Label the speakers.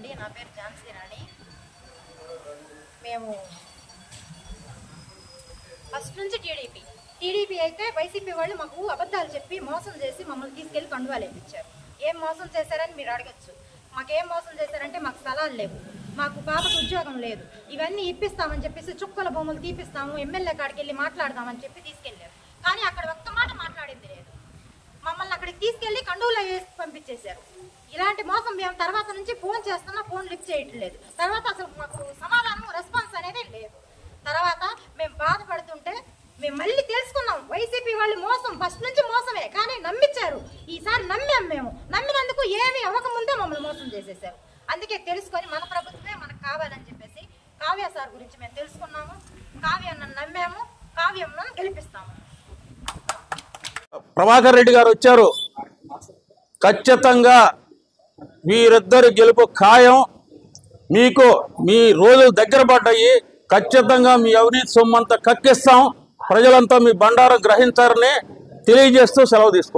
Speaker 1: అండి, నా పేరు ఝాన్సీ రాణి. మేము ఫస్ట్ నుంచి టీడీపీ అయితే వైసీపీ వాళ్ళు మాకు అబద్ధాలు చెప్పి మోసం చేసి మమ్మల్ని తీసుకెళ్లి కండువాలు వేయించారు. ఏం మోసం చేశారని మీరు అడగచ్చు. మాకేం మోసం చేశారంటే మాకు స్థలాలు లేవు, మాకు పాపకు ఉద్యోగం లేదు, ఇవన్నీ ఇప్పిస్తామని చెప్పేసి చుక్కల భూములు తీపిస్తాము, ఎమ్మెల్యే కాడికి వెళ్ళి మాట్లాడదామని చెప్పి తీసుకెళ్లారు. కానీ అక్కడ ఒక్క మాట మాట్లాడింది లేదు. మమ్మల్ని అక్కడికి తీసుకెళ్లి కండువులో వేసి పంపించేశారు. ఇలాంటి మోసం మేము తర్వాత నుంచి ఫోన్ చేస్తున్నా, ఫోన్ లిఫ్ట్ చేయట్లేదు. తర్వాత అసలు మాకు సమాధానం రెస్పాన్స్ అనేది లేదు. తర్వాత మేము బాధపడుతుంటే మేము మళ్ళీ తెలుసుకున్నాం, వైసీపీ వాళ్ళు మోసం ఫస్ట్ నుంచి మోసమే, కానీ నమ్మించారు. ఈసారి నమ్మాం. మేము నమ్మినందుకు ఏమీ అవ్వకముందే మమ్మల్ని మోసం చేసేసారు. అందుకే తెలుసుకొని మన ప్రభుత్వమే మనకు కావాలని చెప్పేసి కావ్య సార్ గురించి మేము తెలుసుకున్నాము. కావ్యను నమ్మాము, కావ్యంను గెలిపిస్తాము.
Speaker 2: ప్రభాకర్ రెడ్డి గారు వచ్చారు. ఖచ్చితంగా వీరిద్దరి గెలుపు ఖాయం. మీకు మీ రోజులు దగ్గర పడ్డాయి. ఖచ్చితంగా మీ అవినీతి సొమ్మంతా కక్కిస్తాం. ప్రజలంతా మీ బండారం గ్రహించారని తెలియజేస్తూ సెలవు తీసుకోండి.